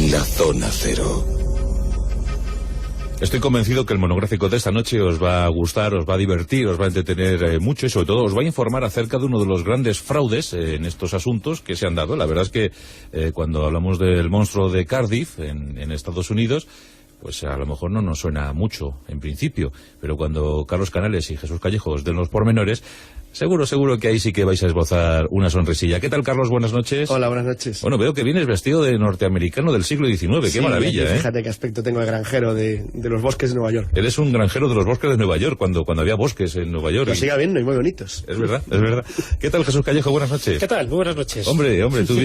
en la Zona Cero. Estoy convencido que el monográfico de esta noche os va a gustar, os va a divertir, os va a entretener mucho y sobre todo os va a informar acerca de uno de los grandes fraudes en estos asuntos que se han dado. La verdad es que cuando hablamos del monstruo de Cardiff en Estados Unidos, pues a lo mejor no nos suena mucho en principio, pero cuando Carlos Canales y Jesús Callejo os den los pormenores, seguro que ahí sí que vais a esbozar una sonrisilla. ¿Qué tal, Carlos? Buenas noches. Hola, buenas noches. Bueno, veo que vienes vestido de norteamericano del siglo XIX. Sí, qué maravilla, ¿eh? Fíjate qué aspecto tengo de granjero de los bosques de Nueva York. Eres un granjero de los bosques de Nueva York, cuando había bosques en Nueva York. Lo sigue habiendo y muy bonitos. Es verdad. ¿Qué tal, Jesús Callejo? Buenas noches. ¿Qué tal? Muy buenas noches. Hombre, tú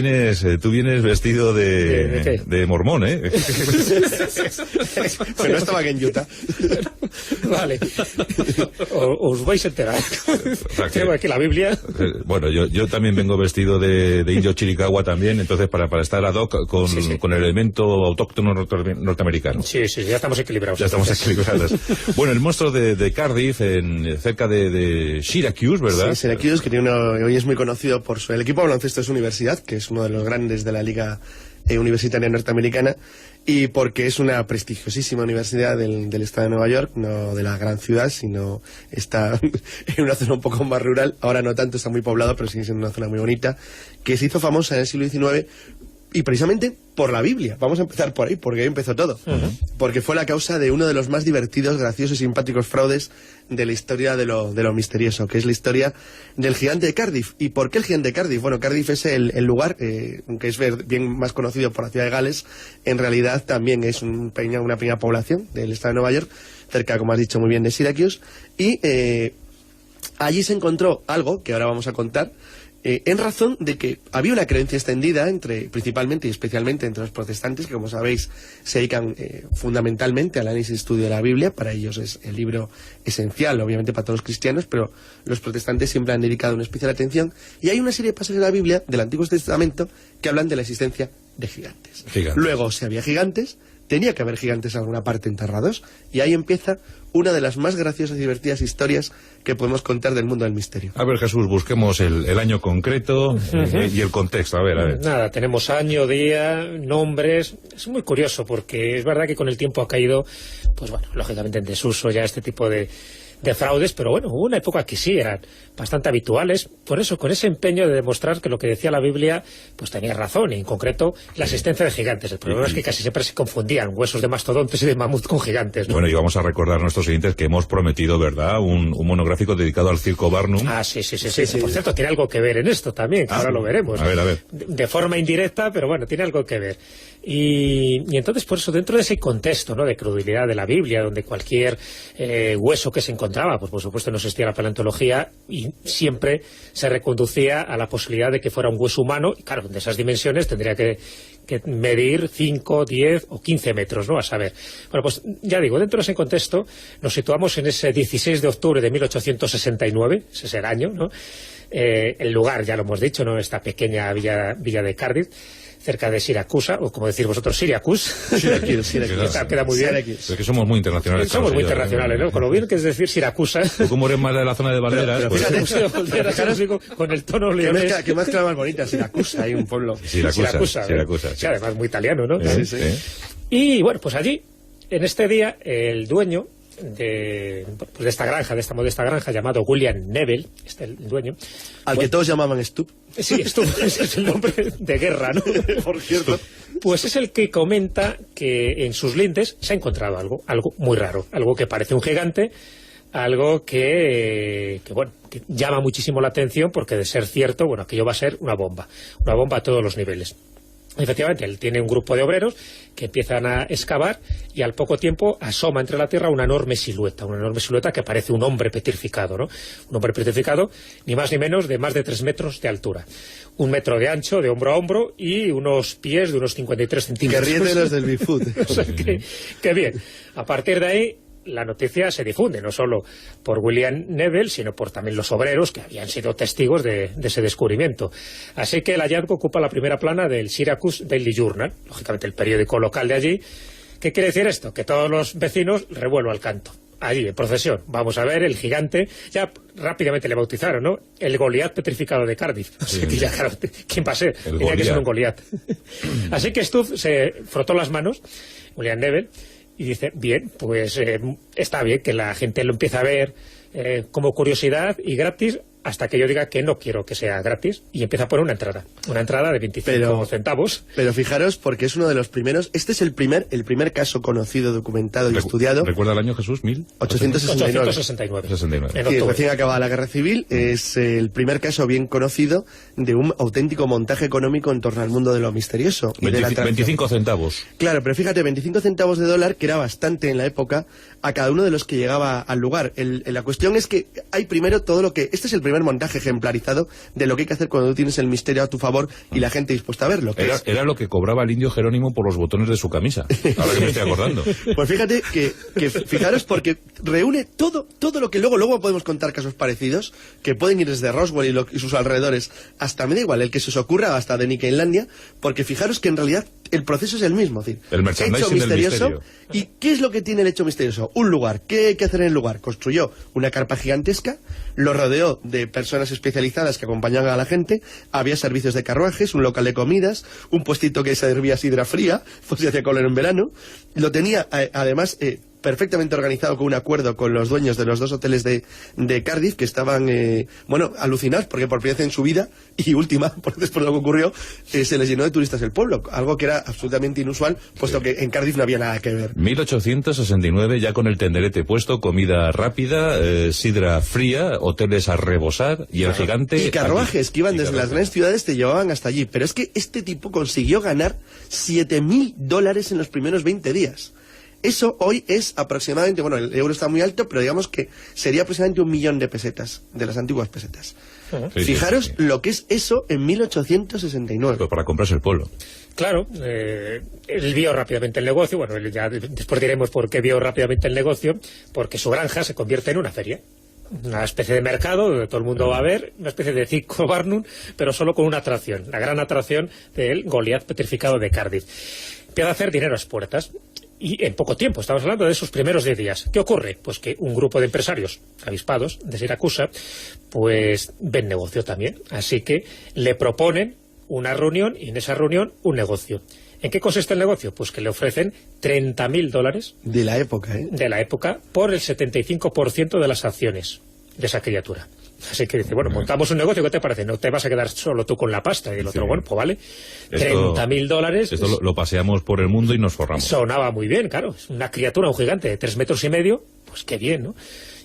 vienes vestido de mormón, ¿eh? Pero no estaba aquí en Utah. Vale. Os vais a enterar. Tengo aquí la Biblia. Bueno, yo también vengo vestido de indio chiricahua también, entonces para estar ad hoc con el elemento autóctono norteamericano. Sí, ya estamos equilibrados. Ya estamos equilibrados. Bueno, el monstruo de Cardiff, cerca de Syracuse, ¿verdad? Sí, Syracuse, que hoy es muy conocido por el equipo de baloncesto de su universidad, que es uno de los grandes de la liga universitaria norteamericana, y porque es una prestigiosísima universidad del estado de Nueva York, no de la gran ciudad, sino está en una zona un poco más rural. Ahora no tanto, está muy poblado, pero sigue siendo una zona muy bonita, que se hizo famosa en el siglo XIX y precisamente por la Biblia. Vamos a empezar por ahí, porque ahí empezó todo. Porque fue la causa de uno de los más divertidos, graciosos y simpáticos fraudes de la historia de lo misterioso, que es la historia del gigante de Cardiff. ¿Y por qué el gigante de Cardiff? Bueno, Cardiff es el lugar, aunque es bien más conocido por la ciudad de Gales, en realidad también es una pequeña población del estado de Nueva York, cerca, como has dicho muy bien, de Syracuse, y allí se encontró algo que ahora vamos a contar, en razón de que había una creencia extendida principalmente y especialmente entre los protestantes, que como sabéis se dedican fundamentalmente al análisis y estudio de la Biblia. Para ellos es el libro esencial, obviamente para todos los cristianos, pero los protestantes siempre han dedicado una especial atención, y hay una serie de pasajes de la Biblia del Antiguo Testamento que hablan de la existencia de gigantes. Luego, si había gigantes, tenía que haber gigantes en alguna parte enterrados, y ahí empieza una de las más graciosas y divertidas historias que podemos contar del mundo del misterio. A ver, Jesús, busquemos el año concreto y el contexto. A ver. Nada, tenemos año, día, nombres. Es muy curioso porque es verdad que con el tiempo ha caído, pues bueno, lógicamente en desuso ya este tipo de fraudes, pero bueno, hubo una época que sí eran bastante habituales, por eso, con ese empeño de demostrar que lo que decía la Biblia pues tenía razón, y en concreto la existencia de gigantes. El problema es que casi siempre se confundían huesos de mastodontes y de mamut con gigantes, ¿no? Bueno, y vamos a recordar a nuestros oyentes que hemos prometido, ¿verdad?, un monográfico dedicado al circo Barnum. Sí. Por cierto, tiene algo que ver en esto también, que ahora lo veremos. A ver. De forma indirecta, pero bueno, tiene algo que ver. Y entonces, por eso, dentro de ese contexto, ¿no?, de credulidad de la Biblia, donde cualquier hueso que se encontraba, pues por supuesto no existía la paleontología y siempre se reconducía a la posibilidad de que fuera un hueso humano, y claro, de esas dimensiones tendría que medir 5, 10 o 15 metros, ¿no?, a saber. Bueno, pues ya digo, dentro de ese contexto nos situamos en ese 16 de octubre de 1869, ese es el año, ¿no? El lugar, ya lo hemos dicho, ¿no?, esta pequeña villa de Cardiff, cerca de Siracusa, o como decís vosotros, Syracuse. Syracuse. Queda muy bien. Es que somos muy internacionales. Somos muy internacionales, ¿no? Con lo bien que es decir Siracusa. Tú como eres más de la zona de Valderas, pero pues... con el tono leonés. Que mezcla más bonita, Siracusa, hay un pueblo. Siracusa. Sí, además muy italiano, ¿no? Sí. Y bueno, pues allí, en este día, el dueño de esta granja, de esta modesta granja, llamado William Neville, el dueño, al que todos llamaban Stubb. Sí, Stubb, ese es el nombre de guerra, ¿no? Por cierto. Pues es el que comenta que en sus lindes se ha encontrado algo muy raro, algo que parece un gigante, algo que llama muchísimo la atención, porque de ser cierto, bueno, aquello va a ser una bomba a todos los niveles. Efectivamente, él tiene un grupo de obreros que empiezan a excavar, y al poco tiempo asoma entre la tierra una enorme silueta que parece un hombre petrificado, ¿no? Un hombre petrificado, ni más ni menos, de más de 3 metros de altura, 1 metro de ancho, de hombro a hombro, y unos pies de unos 53 centímetros. Que ríen de los del Bigfoot. O sea, que bien. A partir de ahí, la noticia se difunde, no solo por William Neville, sino por también los obreros que habían sido testigos de ese descubrimiento. Así que el hallazgo ocupa la primera plana del Syracuse Daily Journal, lógicamente el periódico local de allí. ¿Qué quiere decir esto? Que todos los vecinos revuelvo al canto. allí en procesión. Vamos a ver el gigante, ya rápidamente le bautizaron, ¿no? El Goliat petrificado de Cardiff. Sí. Que ya, claro, ¿quién va a ser? Tenía que ser un Goliat. Así que Stuff se frotó las manos, William Neville, y dice, bien, pues está bien que la gente lo empiece a ver como curiosidad y gratis, hasta que yo diga que no quiero que sea gratis, y empieza a poner una entrada de 25 centavos. Pero fijaros, porque es uno de los primeros, este es el primer caso conocido, documentado y estudiado. ¿Recuerda el año, Jesús? 1869. Sí, recién acabada la Guerra Civil, es el primer caso bien conocido de un auténtico montaje económico en torno al mundo de lo misterioso. Y de la 25 centavos. Claro, pero fíjate, 25 centavos de dólar, que era bastante en la época, a cada uno de los que llegaba al lugar. La cuestión es que hay primero todo lo que... Este es el primer montaje ejemplarizado de lo que hay que hacer cuando tú tienes el misterio a tu favor y la gente dispuesta a verlo. Era lo que cobraba el indio Jerónimo por los botones de su camisa, ahora que me estoy acordando. Pues fíjate que fijaros, porque reúne todo lo que luego podemos contar casos parecidos, que pueden ir desde Roswell y sus alrededores hasta, me da igual, el que se os ocurra, hasta de Nickeylandia, porque fijaros que en realidad el proceso es el mismo, es decir, el merchandising hecho misterioso. Del misterio. ¿Y qué es lo que tiene el hecho misterioso? Un lugar. ¿Qué hay que hacer en el lugar? Construyó una carpa gigantesca, lo rodeó de personas especializadas que acompañaban a la gente, había servicios de carruajes, un local de comidas, un puestito que servía sidra fría, pues se hacía color en verano, lo tenía además perfectamente organizado, con un acuerdo con los dueños de los 2 hoteles de Cardiff, que estaban, alucinados, porque por primera vez en su vida, y última, después de lo que ocurrió, se les llenó de turistas el pueblo, algo que era absolutamente inusual, puesto que en Cardiff no había nada que ver. 1869, ya con el tenderete puesto, comida rápida, sidra fría, hoteles a rebosar, y el gigante... Y carruajes que iban desde las grandes ciudades, te llevaban hasta allí. Pero es que este tipo consiguió ganar $7.000 en los primeros 20 días. Eso hoy es aproximadamente, bueno, el euro está muy alto, pero digamos que sería aproximadamente 1 millón de pesetas, de las antiguas pesetas. Fijaros lo que es eso en 1869. Pues para comprarse el pueblo. Claro, él vio rápidamente el negocio, bueno, ya después diremos por qué vio rápidamente el negocio, porque su granja se convierte en una feria. Una especie de mercado donde todo el mundo va a ver, una especie de circo Barnum, pero solo con una atracción, la gran atracción del Goliat petrificado de Cardiff. Empieza a hacer dinero a las puertas. Y en poco tiempo, estamos hablando de esos primeros 10 días. ¿Qué ocurre? Pues que un grupo de empresarios avispados de Siracusa, pues ven negocio también. Así que le proponen una reunión, y en esa reunión un negocio. ¿En qué consiste el negocio? Pues que le ofrecen $30.000... De la época, ¿eh? De la época, por el 75% de las acciones de esa criatura. Así que dice, bueno, montamos un negocio, ¿qué te parece? No te vas a quedar solo tú con la pasta. Y el otro, bueno, pues vale, $30.000... Esto lo paseamos por el mundo y nos forramos. Sonaba muy bien, claro. Es una criatura, un gigante de 3,5 metros, pues qué bien, ¿no?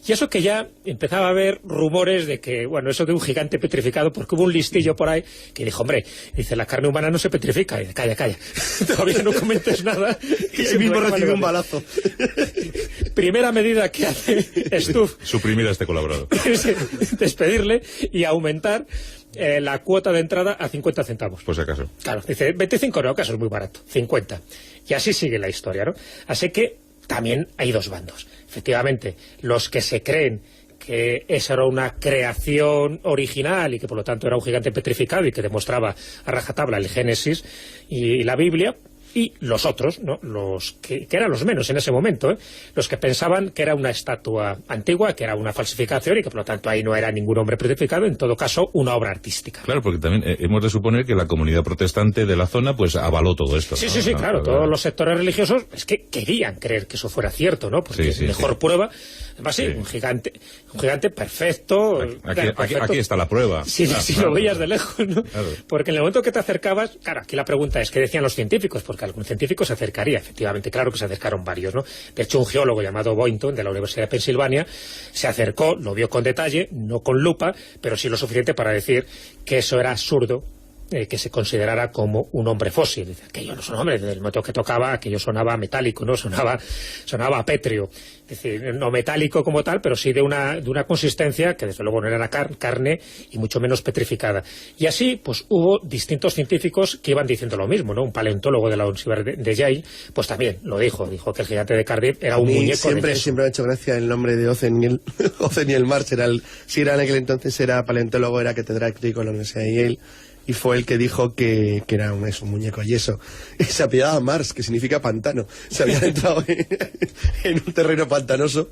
Y eso que ya empezaba a haber rumores de que, bueno, eso de un gigante petrificado, porque hubo un listillo por ahí que dijo, hombre, dice, la carne humana no se petrifica. Y dice, calla, todavía no comentes nada. Y él mismo recibió un balazo. Primera medida que hace Stuff. Suprimir a este colaborador. Despedirle y aumentar la cuota de entrada a 50 centavos. Pues acaso. Claro, dice, 25 no, acaso es muy barato, 50. Y así sigue la historia, ¿no? Así que también hay dos bandos. Efectivamente, los que se creen que esa era una creación original y que por lo tanto era un gigante petrificado y que demostraba a rajatabla el Génesis y la Biblia, y los otros, ¿no? Los que eran los menos en ese momento, los que pensaban que era una estatua antigua, que era una falsificación y que por lo tanto ahí no era ningún hombre petrificado, en todo caso una obra artística. Claro, porque también hemos de suponer que la comunidad protestante de la zona pues avaló todo esto. Sí, claro, todos los sectores religiosos es que querían creer que eso fuera cierto, ¿no? Porque mejor prueba, además un gigante perfecto. Aquí está la prueba. Si lo veías de lejos, ¿no? Claro. Porque en el momento que te acercabas, claro, aquí la pregunta es, ¿qué decían los científicos? Porque algún científico se acercaría, efectivamente, claro que se acercaron varios, ¿no? De hecho, un geólogo llamado Boynton, de la Universidad de Pensilvania, se acercó, lo vio con detalle, no con lupa, pero sí lo suficiente para decir que eso era absurdo, que se considerara como un hombre fósil. Dice, aquello no es un hombre, desde el momento que tocaba, aquello sonaba metálico, ¿no? Sonaba pétreo. Es decir, no metálico como tal, pero sí de una consistencia que desde luego no era carne y mucho menos petrificada. Y así, pues hubo distintos científicos que iban diciendo lo mismo, ¿no? Un paleontólogo de la Universidad de Yale, pues también lo dijo que el gigante de Cardiff era un muñeco. Siempre me ha hecho gracia el nombre de Othniel Marsh, si era en aquel entonces era paleontólogo, era catedrático en la Universidad de Yale. y fue el que dijo que era un muñeco yeso. Se apellidaba Mars, que significa pantano. Se había entrado en un terreno pantanoso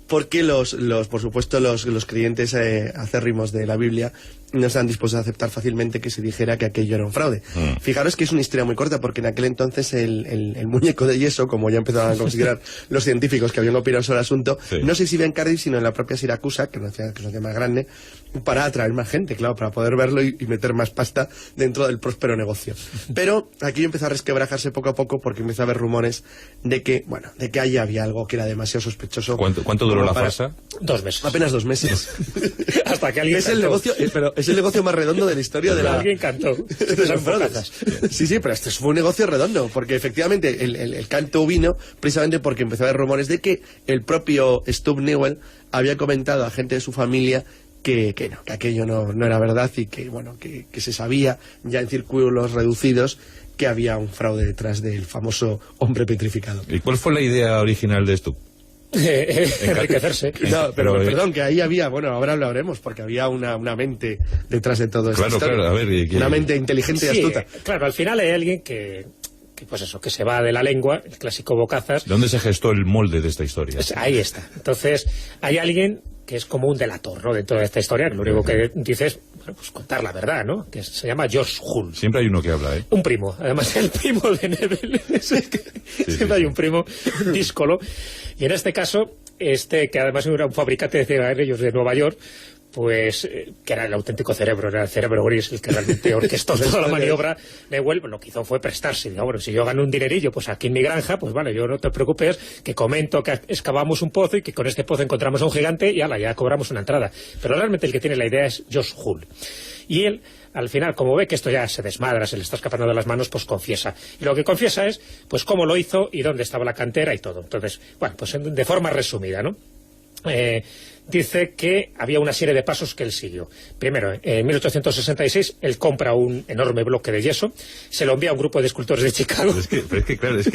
porque por supuesto, los creyentes acérrimos de la Biblia no estaban dispuestos a aceptar fácilmente que se dijera que aquello era un fraude. Fijaros que es una historia muy corta, porque en aquel entonces el muñeco de yeso, como ya empezaban a considerar los científicos que habían opinado sobre el asunto, no se exhibía en Cardiff, sino en la propia Siracusa, que es una ciudad más grande, para atraer más gente, claro, para poder verlo y meter más pasta dentro del próspero negocio. Pero aquí empezó a resquebrajarse poco a poco, porque empezó a haber rumores de que ahí había algo que era demasiado sospechoso. ¿Cuánto duró la farsa? 2 meses. Apenas 2 meses. Hasta que alguien es el negocio, es el negocio más redondo de la historia de la... Alguien cantó. de los fraudes. Sí, pero este fue un negocio redondo, porque efectivamente el canto vino precisamente porque empezó a haber rumores de que el propio Stubb Newell había comentado a gente de su familia que aquello no era verdad, y que se sabía ya en círculos reducidos que había un fraude detrás del famoso hombre petrificado. ¿Y cuál fue la idea original de Stubb? Enriquecerse. No, pero perdón, que ahí había, ahora lo hablaremos, porque había una mente detrás de todo esto. Claro, a ver, una mente inteligente y astuta. Claro, al final hay alguien que se va de la lengua, el clásico bocazas. ¿Dónde se gestó el molde de esta historia? Pues ahí está. Entonces, hay alguien que es como un delator, ¿no?, dentro de esta historia, que lo único que dice es contar la verdad, ¿no?, que se llama George Hull. Siempre hay uno que habla, ¿eh? Un primo, además el primo de Neville. Siempre hay un primo díscolo. Y en este caso, que además era un fabricante de cigarrillos de Nueva York, pues que era el auténtico cerebro, era el cerebro gris el que realmente orquestó toda la maniobra. Newell lo que hizo fue prestarse. Digo, si yo gano un dinerillo pues aquí en mi granja, pues vale, yo no te preocupes, que comento que excavamos un pozo y que con este pozo encontramos a un gigante y ya cobramos una entrada. Pero realmente el que tiene la idea es Josh Hull. Y él, al final, como ve que esto ya se desmadra, se le está escapando de las manos, pues confiesa. Y lo que confiesa es, pues cómo lo hizo y dónde estaba la cantera y todo. Entonces, pues de forma resumida, ¿no? Dice que había una serie de pasos que él siguió. Primero, en 1866, él compra un enorme bloque de yeso, se lo envía a un grupo de escultores de Chicago. Es que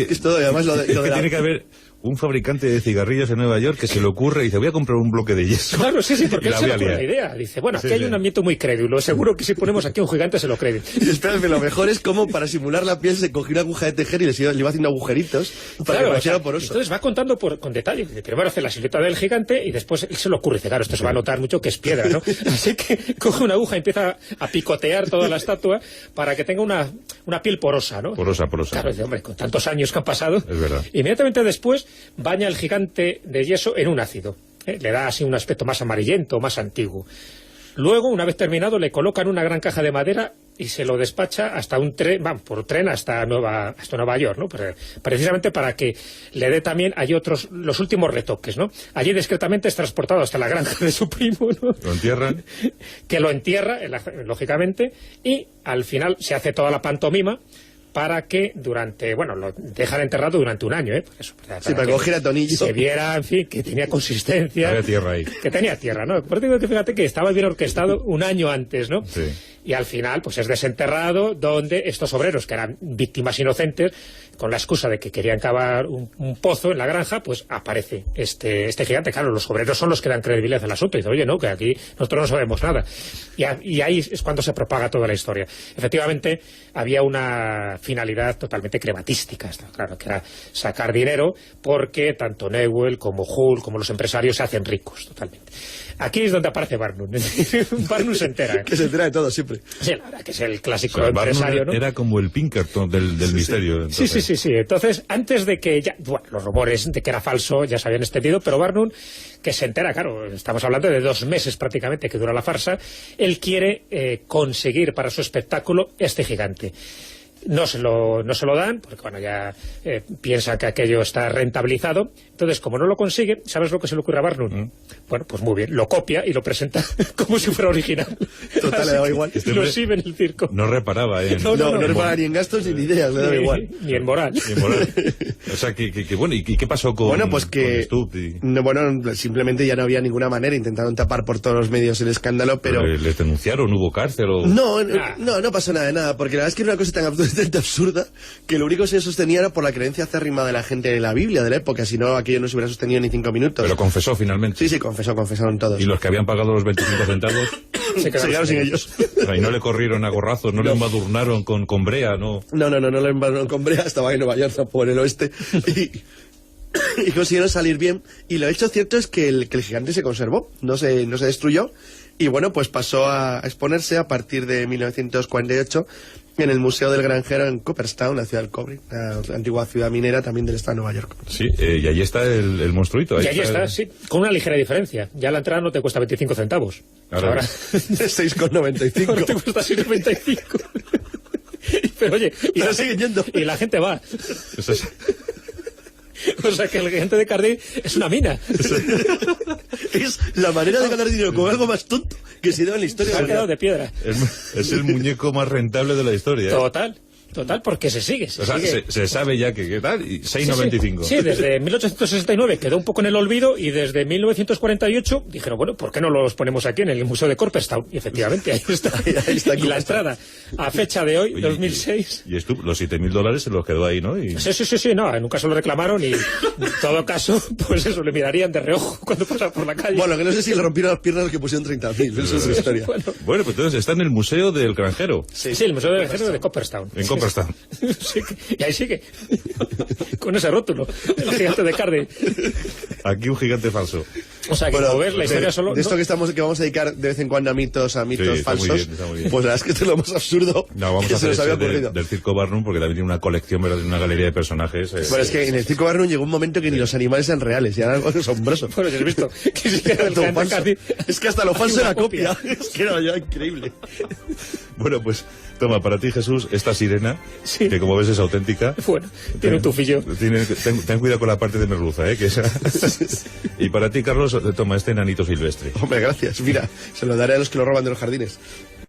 es todo, además, tiene que haber un fabricante de cigarrillos en Nueva York que se le ocurre y dice, voy a comprar un bloque de yeso. Claro, sí, porque él se le ocurre la idea. Dice, aquí hay un ambiente muy crédulo, seguro que si ponemos aquí a un gigante se lo creen. Y espérame, lo mejor es como para simular la piel se cogió una aguja de tejer y le iba haciendo agujeritos para que pareciera poroso. Entonces va contando con detalle. Primero hace la silueta del gigante y después él se le ocurre, dice, claro, esto se va a notar mucho que es piedra, ¿no? Así que coge una aguja y empieza a picotear toda la estatua para que tenga una piel porosa, ¿no? Porosa. Claro, dice, hombre, con tantos años que han pasado. Es verdad. Inmediatamente después baña el gigante de yeso en un ácido. Le da así un aspecto más amarillento, más antiguo. Luego, una vez terminado, le colocan una gran caja de madera y se lo despacha hasta un tren, por tren hasta Nueva York, ¿no? Precisamente para que le dé también, hay los últimos retoques, ¿no? Allí discretamente es transportado hasta la granja de su primo, ¿no? ¿Lo entierran? Que lo entierra, lógicamente, y al final se hace toda la pantomima para que lo dejan enterrado durante un año, para que cogiera tonillo. Se viera, en fin, que tenía consistencia. Había tierra ahí. Que tenía tierra, ¿no? Por eso digo que fíjate que estaba bien orquestado un año antes, ¿no? Sí. Y al final, pues es desenterrado, donde estos obreros, que eran víctimas inocentes, con la excusa de que querían cavar un pozo en la granja, pues aparece este gigante. Claro, los obreros son los que dan credibilidad al asunto. Y dicen, oye, no, que aquí nosotros no sabemos nada. Y ahí es cuando se propaga toda la historia. Efectivamente, había una finalidad totalmente crematística, claro, que era sacar dinero, porque tanto Newell como Hull, como los empresarios se hacen ricos totalmente. Aquí es donde aparece Barnum. Barnum se entera. Que se entera de todo siempre. Sí, la verdad que es el clásico empresario, ¿no? Era como el Pinkerton del misterio. Entonces. Sí. Entonces, antes de que los rumores de que era falso ya se habían extendido, pero Barnum, que se entera, claro, estamos hablando de 2 meses prácticamente que dura la farsa, él quiere conseguir para su espectáculo este gigante. No se lo dan, porque ya piensa que aquello está rentabilizado. Entonces, como no lo consigue, ¿sabes lo que se le ocurre a Barnum? Bueno, pues muy bien, lo copia y lo presenta como si fuera original. Total, le daba igual. Lo exhibe en el circo. No reparaba, No reparaba ni en gastos ni en ideas, le daba igual. Ni en moral. O sea, bueno, ¿y qué pasó con Stubb? Simplemente ya no había ninguna manera, intentaron tapar por todos los medios el escándalo, pero... ¿Les denunciaron? ¿Hubo cárcel? No pasó nada, porque la verdad es que era una cosa tan absolutamente absurda que lo único que se sostenía era por la creencia acérrima de la gente de la Biblia de la época, si no aquello no se hubiera sostenido ni 5 minutos. Pero confesó finalmente. Sí, confesaron todos. ¿Y los que habían pagado los 25 centavos? se quedaron sin ellos. O sea, y no le corrieron a gorrazos, no le embadurnaron con brea, ¿no? No le embadurnaron con brea, estaba en Nueva York, por el oeste, y consiguieron salir bien. Y lo hecho cierto es que el gigante se conservó, no se destruyó, y bueno, pues pasó a exponerse a partir de 1948 en el Museo del Granjero en Cooperstown, la ciudad del cobre, la antigua ciudad minera también del estado de Nueva York. Sí, y allí está el monstruito. Y allí está, sí, con una ligera diferencia. Ya la entrada no te cuesta 25 centavos. Ahora 6,95. Ahora te cuesta 6,95. Pero oye, pero siguen yendo. Y la gente va. Eso es... O sea que el gigante de Cardiff es una mina. Es la manera de ganar dinero con algo más tonto que se dio en la historia. Se ha quedado de piedra. Es el muñeco más rentable de la historia. Total, porque se sigue. Se sabe ya que qué tal, y 6,95. Sí, desde 1869 quedó un poco en el olvido y desde 1948 dijeron, bueno, ¿por qué no los ponemos aquí en el Museo de Cooperstown? Y efectivamente, ahí está. Y la entrada, a fecha de hoy, 2006... Y esto, los $7.000 se los quedó ahí, ¿no? Sí, no, en un caso lo reclamaron y en todo caso, pues eso, le mirarían de reojo cuando pasaba por la calle. Bueno, que no sé si le rompieron las piernas los que pusieron 30.000, eso es otra historia. Bueno, pues entonces está en el Museo del Granjero. Sí, el Museo del Granjero de Cooperstown. En Cooperstown. Sí, y ahí sigue con ese rótulo, el gigante de Cardiff. Aquí un gigante falso. O sea, que como ves, la historia solo... De esto que vamos a dedicar de vez en cuando a mitos falsos, está muy bien. pues la verdad es que esto es lo más absurdo vamos que a se nos había ocurrido. Del Circo Barnum, porque también tiene una colección, ¿verdad? Una galería de personajes. Bueno, es que en el Circo Barnum llegó un momento que ni los animales eran reales, y era algo asombroso. Bueno, ya has visto que si era todo falso. Es que hasta lo falso era copia. Es que era ya increíble. Bueno, pues toma, para ti, Jesús, esta sirena, que como ves es auténtica. Bueno, tiene un tufillo. Ten cuidado con la parte de merluza, que esa... Y para ti, Carlos, toma este enanito silvestre. Hombre, gracias. Mira, se lo daré a los que lo roban de los jardines.